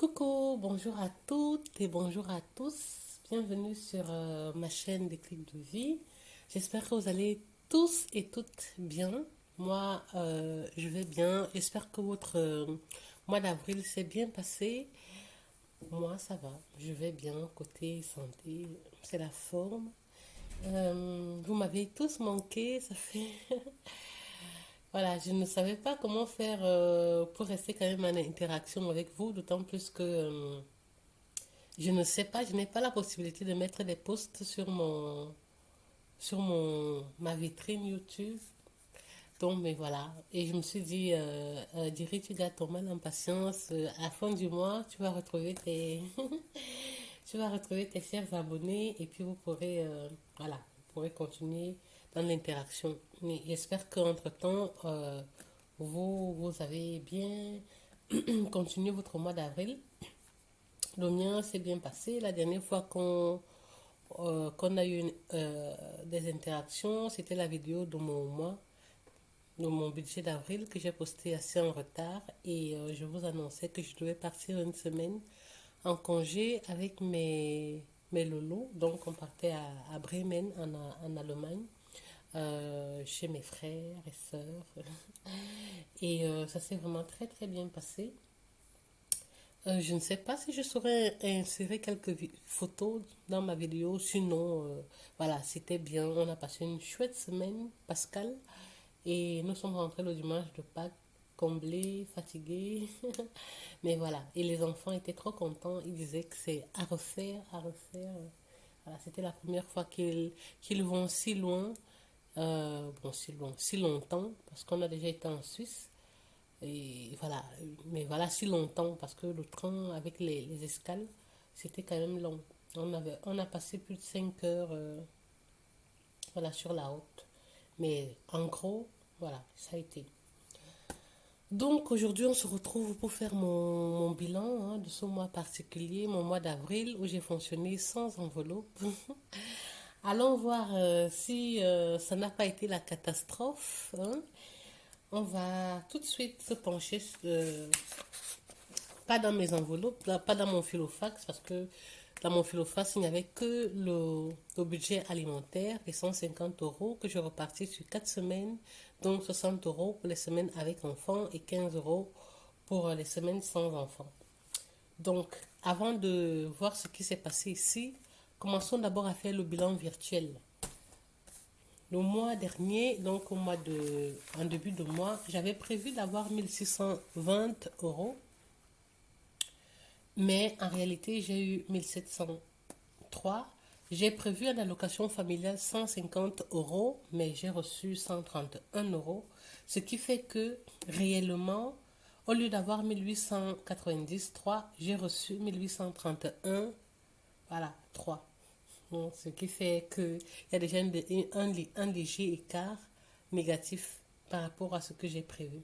Coucou, bonjour à toutes et bonjour à tous. Bienvenue sur ma chaîne des clics de vie. J'espère que vous allez tous et toutes bien. Moi, je vais bien. J'espère que votre mois d'avril s'est bien passé. Moi, ça va. Je vais bien. Côté santé, c'est la forme. Vous m'avez tous manqué. Ça fait voilà, je ne savais pas comment faire pour rester quand même en interaction avec vous, d'autant plus que je ne sais pas, je n'ai pas la possibilité de mettre des posts sur ma vitrine YouTube. Donc, mais voilà. Et je me suis dit, Diri, tu gardes ton mal en patience. À la fin du mois, tu vas retrouver tu vas retrouver tes chers abonnés et puis vous pourrez, voilà, vous pourrez continuer dans l'interaction. Mais j'espère qu'entre-temps, vous avez bien continué votre mois d'avril. Le mien s'est bien passé. La dernière fois qu'on a eu des interactions, c'était la vidéo de mon mois, de mon budget d'avril que j'ai posté assez en retard et je vous annonçais que je devais partir une semaine en congé avec mes loulous. Donc on partait à Bremen en Allemagne. Chez mes frères et sœurs et ça s'est vraiment très très bien passé. Je ne sais pas si je saurais insérer quelques photos dans ma vidéo. Sinon, voilà, c'était bien. On a passé une chouette semaine, Pascal. Et nous sommes rentrés le dimanche de Pâques, comblés, fatigués. Mais voilà. Et les enfants étaient trop contents. Ils disaient que c'est à refaire, à refaire. Voilà, c'était la première fois qu'ils vont si loin. Bon, si loin, si longtemps, parce qu'on a déjà été en Suisse. Et voilà, mais voilà si longtemps parce que le train avec les escales, c'était quand même long. On a passé plus de 5 heures voilà, sur la route. Mais en gros, voilà, ça a été. Donc aujourd'hui, on se retrouve pour faire mon bilan de ce mois particulier, mon mois d'avril, où j'ai fonctionné sans enveloppe. Allons voir si ça n'a pas été la catastrophe, hein. On va tout de suite se pencher pas dans mes enveloppes, là, pas dans mon filofax, parce que dans mon filofax, il n'y avait que le budget alimentaire, les 150 euros que je repartis sur 4 semaines, donc 60 euros pour les semaines avec enfants et 15 euros pour les semaines sans enfants. Donc, avant de voir ce qui s'est passé ici, commençons d'abord à faire le bilan virtuel. Le mois dernier, donc en début de mois, j'avais prévu d'avoir 1620 euros. Mais en réalité, j'ai eu 1703. J'ai prévu une allocation familiale 150 euros, mais j'ai reçu 131 euros. Ce qui fait que réellement, au lieu d'avoir 1893, j'ai reçu 1831. Voilà, 3. Donc, ce qui fait qu'il y a déjà un léger écart négatif par rapport à ce que j'ai prévu.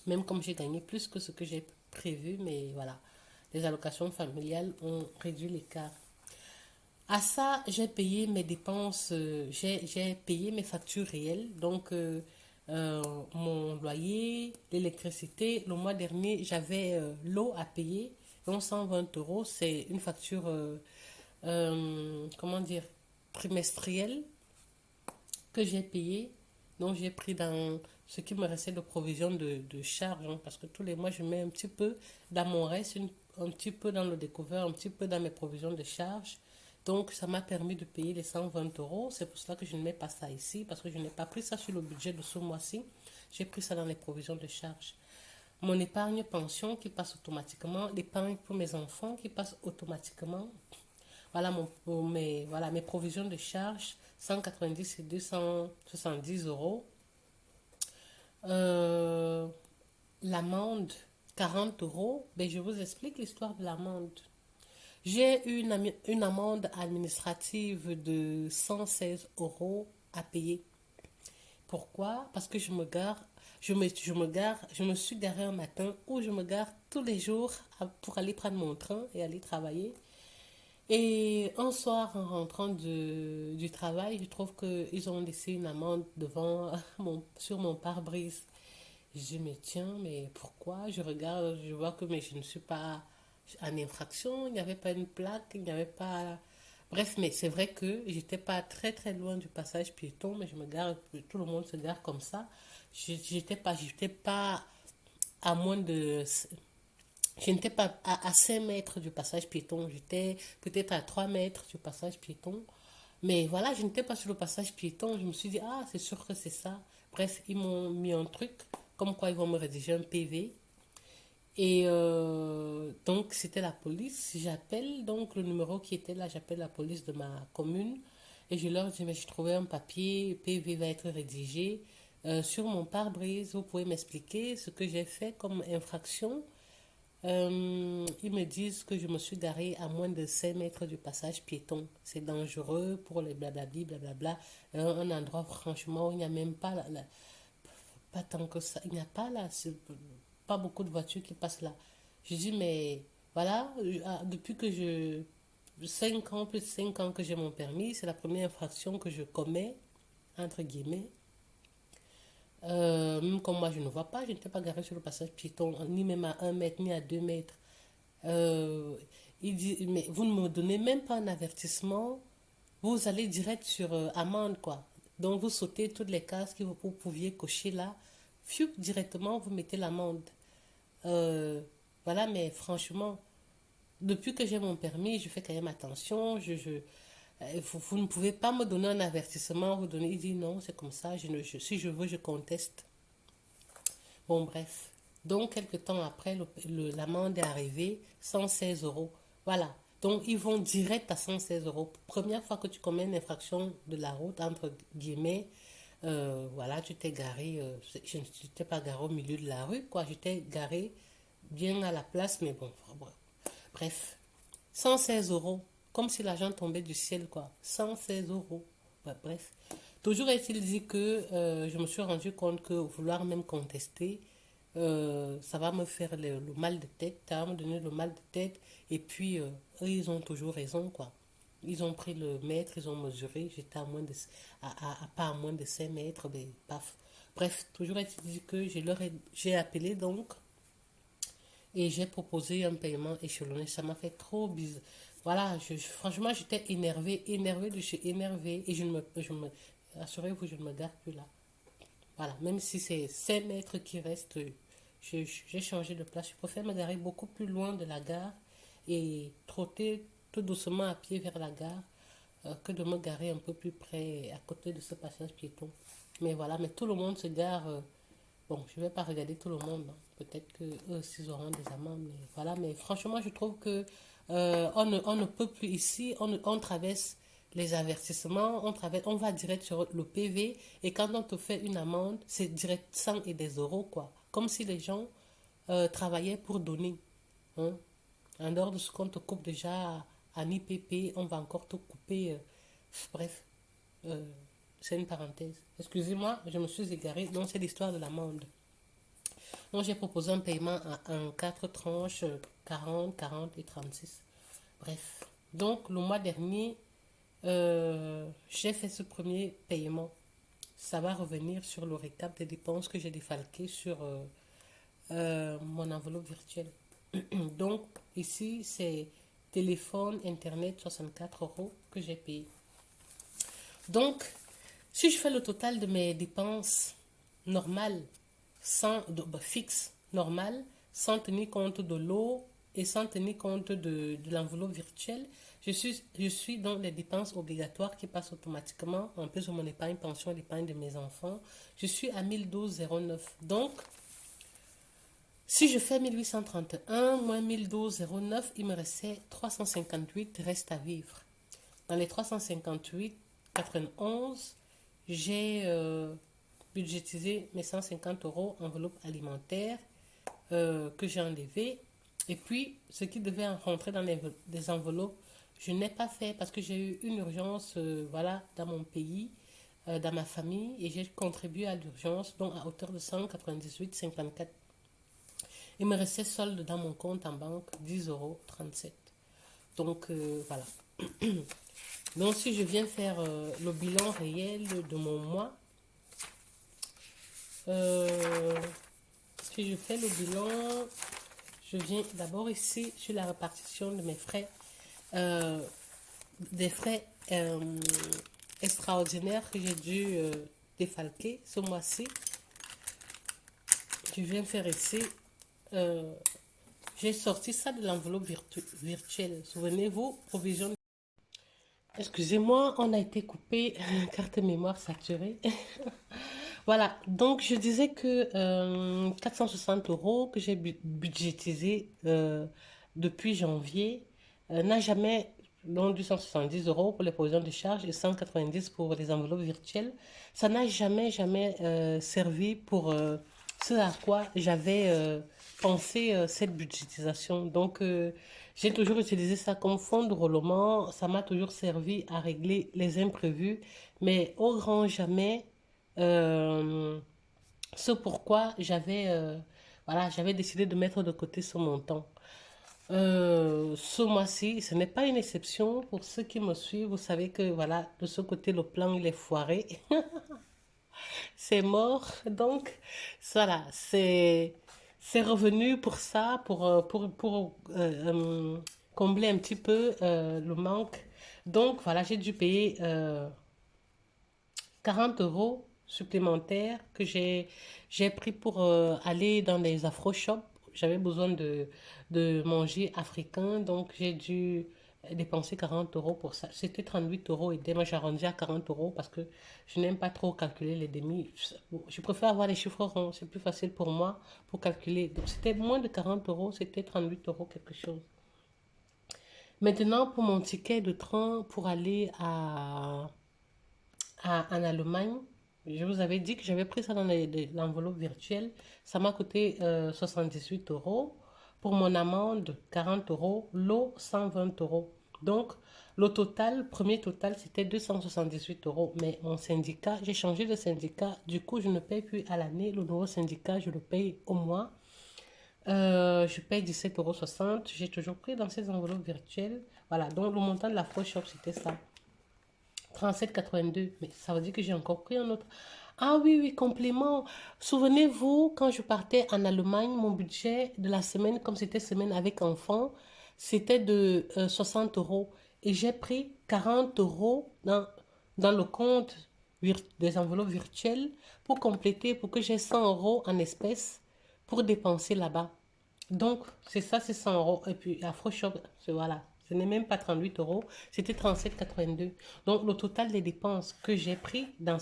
Même comme j'ai gagné plus que ce que j'ai prévu, mais voilà, les allocations familiales ont réduit l'écart. À ça, j'ai payé mes dépenses, j'ai payé mes factures réelles, donc mon loyer, l'électricité. Le mois dernier, j'avais l'eau à payer, donc 120 euros, c'est une facture, comment dire, trimestrielle que j'ai payé. Donc j'ai pris dans ce qui me restait de provision de charge, hein, parce que tous les mois je mets un petit peu dans mon reste, un petit peu dans le découvert, un petit peu dans mes provisions de charge. Donc ça m'a permis de payer les 120 euros. C'est pour cela que je ne mets pas ça ici, parce que je n'ai pas pris ça sur le budget de ce mois-ci. J'ai pris ça dans les provisions de charge. Mon épargne pension qui passe automatiquement, l'épargne pour mes enfants qui passe automatiquement. Voilà, voilà mes provisions de charge, 190 et 270 euros. Euh, L'amende, 40 euros. Ben, je vous explique l'histoire de l'amende. J'ai eu une amende administrative de 116 euros à payer. Pourquoi? Parce que je me suis garé un matin où je me gare tous les jours pour aller prendre mon train et aller travailler. Et un soir, en rentrant du travail, je trouve qu'ils ont laissé une amende devant sur mon pare-brise. Je dis, mais tiens, mais pourquoi? Je regarde, je vois que mais je ne suis pas en infraction, il n'y avait pas une plaque, il n'y avait pas... Bref, mais c'est vrai que j'étais pas très très loin du passage piéton, mais je me gare, tout le monde se gare comme ça. J'étais pas à moins de... Je n'étais pas à 5 mètres du passage piéton, j'étais peut-être à 3 mètres du passage piéton. Mais voilà, je n'étais pas sur le passage piéton. Je me suis dit, ah, c'est sûr que c'est ça. Bref, ils m'ont mis un truc, comme quoi ils vont me rédiger un PV. Et donc, c'était la police. J'appelle donc le numéro qui était là, j'appelle la police de ma commune. Et je leur dis, mais j'ai trouvé un papier, PV va être rédigé sur mon pare-brise. Vous pouvez m'expliquer ce que j'ai fait comme infraction. Ils me disent que je me suis garée à moins de 5 mètres du passage piéton. C'est dangereux pour les blablabli, blablabla. Un endroit, franchement, où il n'y a même pas, pas tant que ça. Il n'y a pas là, pas beaucoup de voitures qui passent là. Je dis, mais voilà, depuis que 5 ans, plus de 5 ans que j'ai mon permis, c'est la première infraction que je commets, entre guillemets. Même comme moi, je ne vois pas, je n'étais pas garée sur le passage piéton, ni même à 1 mètre, ni à 2 mètres. Euh, il dit, mais vous ne me donnez même pas un avertissement, vous allez direct sur amende, quoi. Donc vous sautez toutes les cases que vous pouviez cocher là, fiou, directement vous mettez l'amende. Euh, voilà, mais franchement, depuis que j'ai mon permis, je fais quand même attention. Vous ne pouvez pas me donner un avertissement, vous donner, il dit non, c'est comme ça, si je veux, je conteste. Bon, bref. Donc, quelques temps après, l'amende est arrivée, 116 euros. Voilà. Donc, ils vont direct à 116 euros. Première fois que tu commets une infraction de la route, entre guillemets, voilà, tu t'es garé, je n'étais pas garé au milieu de la rue, quoi. J'étais garé bien à la place, mais bon, bref. 116 euros. Comme si l'argent tombait du ciel, quoi. 116 euros. Ouais, bref. Toujours est-il dit que je me suis rendu compte que vouloir même contester, ça va me faire le mal de tête, ça va me donner le mal de tête. Et puis, eux, ils ont toujours raison, quoi. Ils ont pris le mètre, ils ont mesuré, j'étais pas à moins de 5 mètres, mais paf. Bref, toujours est-il dit que j'ai appelé donc et j'ai proposé un paiement échelonné. Ça m'a fait trop bizarre. Voilà, franchement, j'étais énervée de chez énervée. Et assurez-vous, je ne me garde plus là. Voilà, même si c'est 5 mètres qui restent, j'ai changé de place. Je préfère me garer beaucoup plus loin de la gare et trotter tout doucement à pied vers la gare que de me garer un peu plus près, à côté de ce passage piéton. Mais voilà, mais tout le monde se gare. Bon, je ne vais pas regarder tout le monde, hein. Peut-être que eux aussi auront des amendes, mais voilà. Mais franchement, je trouve que on ne peut plus ici. On traverse les avertissements, on va direct sur le PV. Et quand on te fait une amende, c'est direct 100 et des euros, quoi. Comme si les gens travaillaient pour donner, hein. En dehors de ce qu'on te coupe déjà en IPP, on va encore te couper. Bref, euh, c'est une parenthèse. Excusez-moi, je me suis égarée. Donc, c'est l'histoire de l'amende. Donc, j'ai proposé un paiement en 4 tranches, 40, 40 et 36. Bref. Donc, le mois dernier, j'ai fait ce premier paiement. Ça va revenir sur le récap des dépenses que j'ai défalquées sur mon enveloppe virtuelle. Donc, ici, c'est téléphone, internet, 64 euros que j'ai payé. Donc, si je fais le total de mes dépenses normales, fixes, normales, sans tenir compte de l'eau et sans tenir compte de l'enveloppe virtuelle, je suis dans les dépenses obligatoires qui passent automatiquement, en plus de mon épargne pension et l'épargne de mes enfants. Je suis à 1209. Donc, si je fais 1831 moins 1209, il me restait 358 restes à vivre. Dans les 358, 91, j'ai budgétisé mes 150 euros enveloppe alimentaire que j'ai enlevé. Et puis, ce qui devait rentrer dans les enveloppes, je n'ai pas fait parce que j'ai eu une urgence voilà, dans mon pays, dans ma famille, et j'ai contribué à l'urgence, donc à hauteur de 198,54. Il me restait solde dans mon compte en banque 10,37 euros. Donc, voilà. Donc, si je viens faire le bilan réel de mon mois, euh, Si je fais le bilan, je viens d'abord ici sur la répartition de mes frais, euh, des frais extraordinaires que j'ai dû défalquer ce mois-ci. Je viens faire ici. euh, j'ai sorti ça de l'enveloppe virtuelle. Souvenez-vous, provision. Excusez-moi, on a été coupé, carte mémoire saturée. Voilà, donc je disais que 460 euros que j'ai budgétisé depuis janvier n'a jamais, donc 270 euros pour les provisions de charges et 190 pour les enveloppes virtuelles, ça n'a jamais servi pour ce à quoi j'avais pensé cette budgétisation. Donc j'ai toujours utilisé ça comme fonds de roulement, ça m'a toujours servi à régler les imprévus, mais au grand jamais euh, ce pourquoi j'avais décidé de mettre de côté ce montant. Ce mois-ci, ce n'est pas une exception. Pour ceux qui me suivent, vous savez que voilà, de ce côté, le plan, il est foiré. C'est mort. Donc, voilà, c'est revenu pour ça, pour combler un petit peu le manque. Donc, voilà, j'ai dû payer 40 euros supplémentaires que j'ai pris pour aller dans les afro-shops. J'avais besoin de manger africain, donc j'ai dû dépenser 40 euros pour ça. C'était 38 euros et demi. Moi, j'arrondis à 40 euros parce que je n'aime pas trop calculer les demi. Je préfère avoir les chiffres ronds, c'est plus facile pour moi pour calculer. Donc, c'était moins de 40 euros, c'était 38 euros quelque chose. Maintenant, pour mon ticket de train pour aller en Allemagne, je vous avais dit que j'avais pris ça dans l'enveloppe virtuelle. Ça m'a coûté 78 euros. Pour mon amende, 40 euros. L'eau, 120 euros. Donc, le total, premier total, c'était 278 euros. Mais mon syndicat, j'ai changé de syndicat. Du coup, je ne paye plus à l'année. Le nouveau syndicat, je le paye au mois. Je paye 17,60 euros. J'ai toujours pris dans ces enveloppes virtuelles. Voilà, donc le montant de la Fresh Shop, c'était ça. 37,82. Mais ça veut dire que j'ai encore pris un autre. Ah oui, oui, complément. Souvenez-vous, quand je partais en Allemagne, mon budget de la semaine, comme c'était semaine avec enfant, c'était de 60 euros. Et j'ai pris 40 euros dans le compte des enveloppes virtuelles pour compléter, pour que j'ai 100 euros en espèces pour dépenser là-bas. Donc, c'est ça, c'est 100 euros. Et puis, AfroShop, voilà. Ce n'est même pas 38 euros, c'était 37,82. Donc, le total des dépenses que j'ai pris dans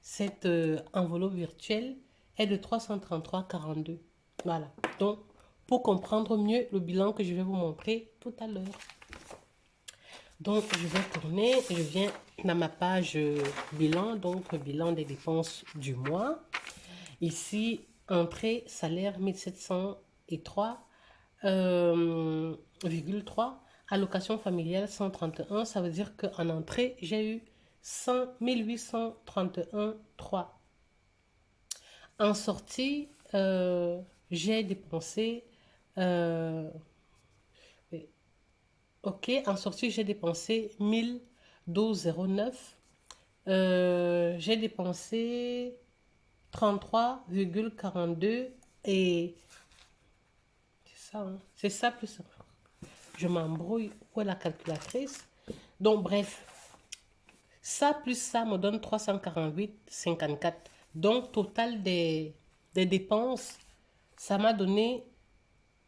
cette enveloppe virtuelle est de 333,42. Voilà. Donc, pour comprendre mieux le bilan que je vais vous montrer tout à l'heure. Donc, je vais tourner, je viens dans ma page bilan, donc bilan des dépenses du mois. Ici, entrée, salaire 1703, 3. Allocation familiale 131. Ça veut dire qu'en entrée, j'ai eu 100 1831,3. En sortie, j'ai dépensé. euh, ok, en sortie, j'ai dépensé 1012,09. J'ai dépensé 33,42 et c'est ça, hein. C'est ça plus. Je m'embrouille. Où est la calculatrice? Donc, bref, ça plus ça me donne 348,54. Donc, total des dépenses, ça m'a donné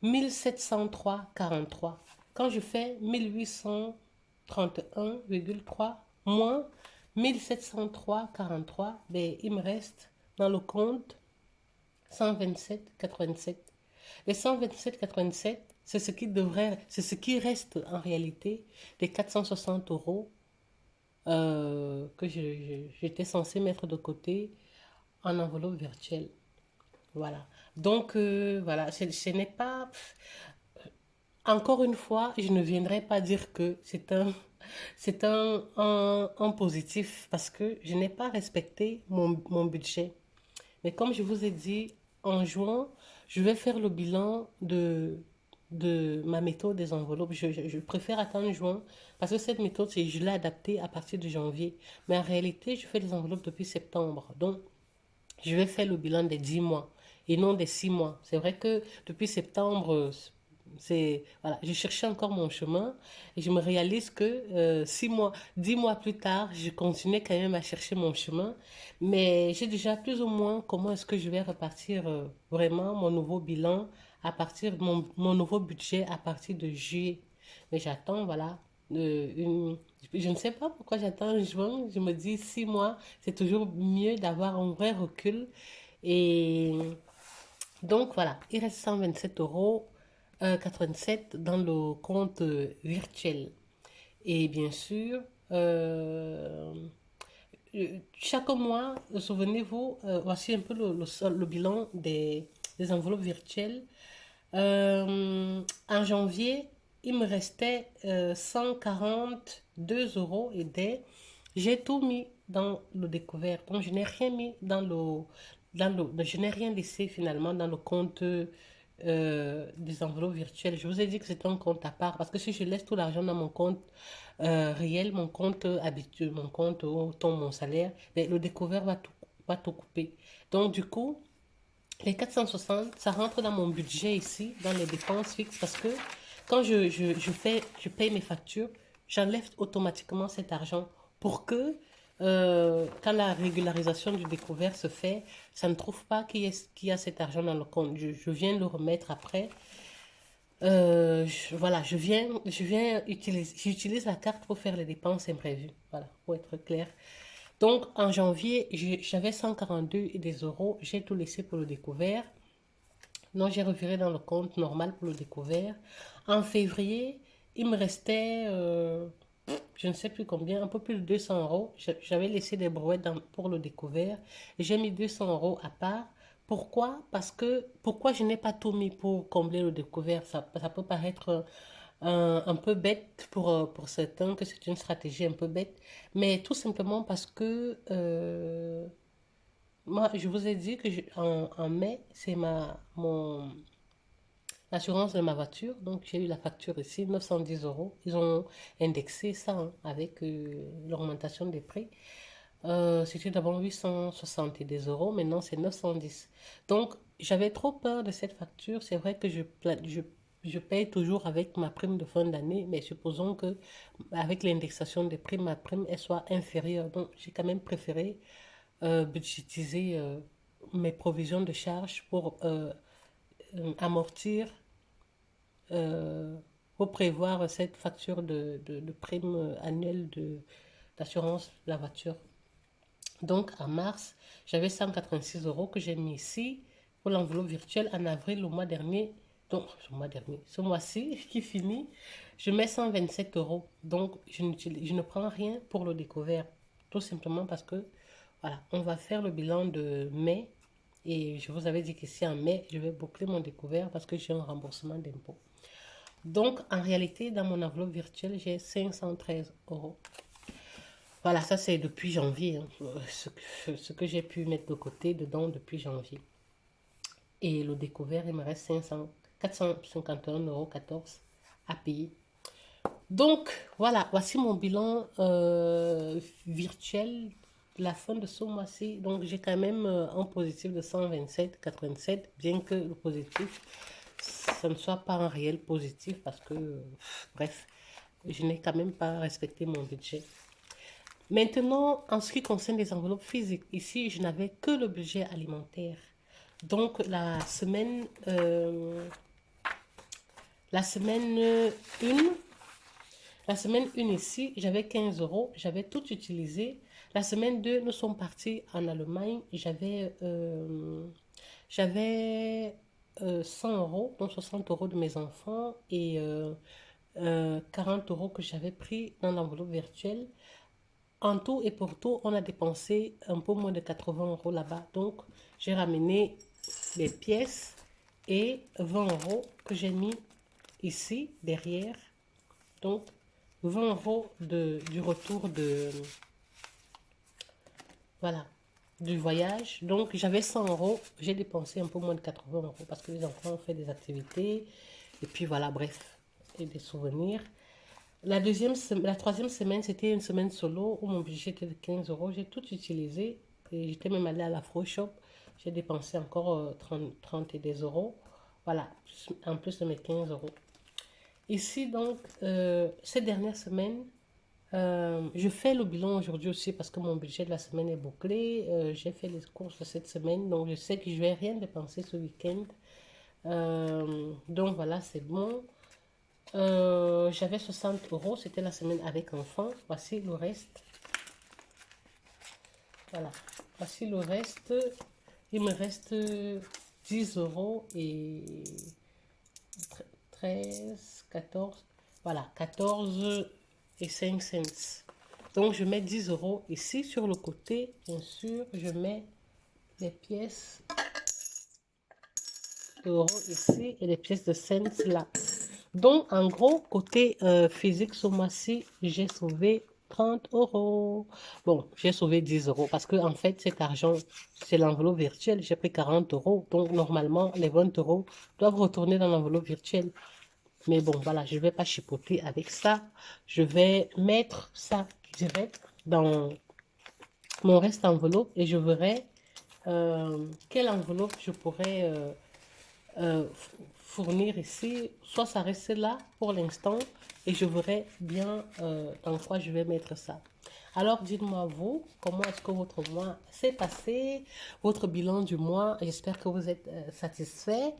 1703,43. Quand je fais 1831,3 moins 1703,43, ben, il me reste dans le compte 127,87. Les 127,87, c'est ce qui reste en réalité des 460 euros que j'étais censé mettre de côté en enveloppe virtuelle. Voilà. Donc, voilà, ce n'est pas. Encore une fois, je ne viendrai pas dire que c'est un positif parce que je n'ai pas respecté mon budget. Mais comme je vous ai dit, en juin, je vais faire le bilan de ma méthode des enveloppes. Je préfère attendre juin parce que cette méthode, je l'ai adaptée à partir de janvier. Mais en réalité, je fais des enveloppes depuis septembre. Donc, je vais faire le bilan des 10 mois. et non des 6 mois. C'est vrai que depuis septembre, voilà, je cherchais encore mon chemin et je me réalise que 6 mois, 10 mois plus tard, je continuais quand même à chercher mon chemin, mais j'ai déjà plus ou moins comment est-ce que je vais repartir vraiment mon nouveau bilan à partir de mon nouveau budget à partir de juillet. Mais j'attends, voilà, je ne sais pas pourquoi j'attends juin. Je me dis 6 mois, c'est toujours mieux d'avoir un vrai recul. Et donc voilà, il reste 127 euros 87 dans le compte virtuel. Et bien sûr, chaque mois, souvenez-vous, voici un peu le bilan des enveloppes virtuelles. En janvier, il me restait 142 € et des. J'ai tout mis dans le découvert. Donc, je n'ai rien mis je n'ai rien laissé finalement dans le compte des enveloppes virtuelles. Je vous ai dit que c'était un compte à part parce que si je laisse tout l'argent dans mon compte réel, mon compte habituel, mon compte où tombe mon salaire, ben, le découvert va tout couper. Donc, du coup, les 460, ça rentre dans mon budget ici, dans les dépenses fixes, parce que quand je paye mes factures, j'enlève automatiquement cet argent pour que, quand la régularisation du découvert se fait, ça ne trouve pas qui a cet argent dans le compte. Je viens le remettre après. Voilà, j'utilise la carte pour faire les dépenses imprévues. Voilà, pour être clair. Donc, en janvier, j'avais 142 et des euros. J'ai tout laissé pour le découvert. Non, j'ai reviré dans le compte normal pour le découvert. En février, il me restait, je ne sais plus combien, un peu plus de 200 €. J'avais laissé des brouettes pour le découvert. J'ai mis 200 € à part. Pourquoi je n'ai pas tout mis pour combler le découvert? Ça peut paraître un peu bête pour certains, que c'est une stratégie un peu bête, mais tout simplement parce que moi, je vous ai dit que en mai, c'est l'assurance de ma voiture. Donc, j'ai eu la facture ici, 910 €. Ils ont indexé ça hein, avec l'augmentation des prix. C'était d'abord 870 €, maintenant c'est 910. Donc, j'avais trop peur de cette facture. C'est vrai que je paye toujours avec ma prime de fin d'année, mais supposons que avec l'indexation des primes, ma prime elle soit inférieure. Donc, j'ai quand même préféré budgétiser mes provisions de charges pour amortir, euh, pour prévoir cette facture de prime annuelle d'assurance de la voiture. Donc, en mars, j'avais 186 € que j'ai mis ici pour l'enveloppe virtuelle. En avril, le mois dernier, donc, ce mois-ci qui finit, je mets 127 €. Donc, je ne prends rien pour le découvert. Tout simplement parce que, voilà, on va faire le bilan de mai. Et je vous avais dit qu'ici, en mai, je vais boucler mon découvert parce que j'ai un remboursement d'impôt. Donc, en réalité, dans mon enveloppe virtuelle, j'ai 513 €. Voilà, ça c'est depuis janvier, hein, ce que j'ai pu mettre de côté dedans depuis janvier. Et le découvert, il me reste 451,14 € à payer. Donc, voilà, voici mon bilan virtuel de la fin de ce mois-ci. Donc, j'ai quand même un positif de 127,87, bien que le positif, ça ne soit pas un réel positif parce que, bref, je n'ai quand même pas respecté mon budget. Maintenant, en ce qui concerne les enveloppes physiques, ici, je n'avais que le budget alimentaire. Donc, la semaine 1, la semaine 1 ici, j'avais 15 €, j'avais tout utilisé. La semaine 2, nous sommes partis en Allemagne, j'avais 100 €, donc 60 € de mes enfants et 40 € que j'avais pris dans l'enveloppe virtuelle. En tout et pour tout, on a dépensé un peu moins de 80 € là-bas. Donc, j'ai ramené les pièces et 20 € que j'ai mis ici, derrière. Donc, 20 € du retour voilà, du voyage. Donc, j'avais 100 €. J'ai dépensé un peu moins de 80 € parce que les enfants ont fait des activités. Et puis, voilà, bref, et des souvenirs. La troisième semaine, c'était une semaine solo où mon budget était de 15 €. J'ai tout utilisé et j'étais même allée à l'Afro Shop J'ai dépensé encore 30 et des euros. Voilà, en plus de mes 15 euros. Ici, donc, ces dernières semaines, je fais le bilan aujourd'hui aussi parce que mon budget de la semaine est bouclé. J'ai fait les courses de cette semaine, donc je sais que je vais rien dépenser ce week-end. Donc voilà, c'est bon. J'avais 60 euros, c'était la semaine avec enfant. Voici le reste. Voilà, voici le reste. Il me reste 10 euros et 13, 14. Voilà, 14 et 5 cents. Donc, je mets 10 euros ici sur le côté. Bien sûr, je mets les pièces d'euros ici et les pièces de cents là. Donc, en gros, côté physique, ce mois-ci, j'ai sauvé 30 euros. Bon, j'ai sauvé 10 euros parce que, en fait, cet argent, c'est l'enveloppe virtuelle. J'ai pris 40 euros. Donc, normalement, les 20 euros doivent retourner dans l'enveloppe virtuelle. Mais bon, voilà, je ne vais pas chipoter avec ça. Je vais mettre ça direct dans mon reste enveloppe et je verrai quelle enveloppe je pourrais euh, fournir ici. Soit ça reste là pour l'instant et je verrai bien dans quoi je vais mettre ça. Alors, dites-moi vous, comment est-ce que votre mois s'est passé, votre bilan du mois. J'espère que vous êtes satisfait.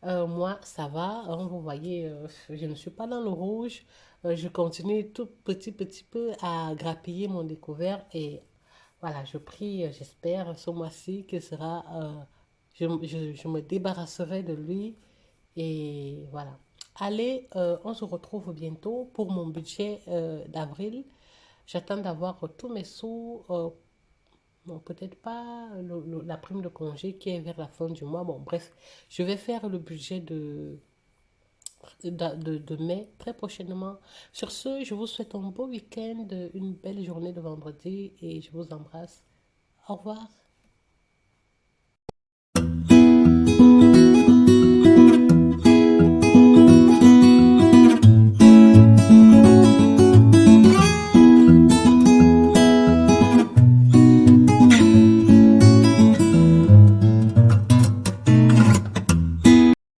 Moi, ça va. Hein, vous voyez, je ne suis pas dans le rouge. Je continue tout petit peu à grappiller mon découvert et voilà, je prie, j'espère ce mois-ci que sera, je me débarrasserai de lui et voilà. Allez, on se retrouve bientôt pour mon budget d'avril. J'attends d'avoir tous mes sous. Bon, peut-être pas la prime de congé qui est vers la fin du mois. Bon, bref, je vais faire le budget de mai très prochainement. Sur ce, je vous souhaite un beau week-end, une belle journée de vendredi et je vous embrasse. Au revoir.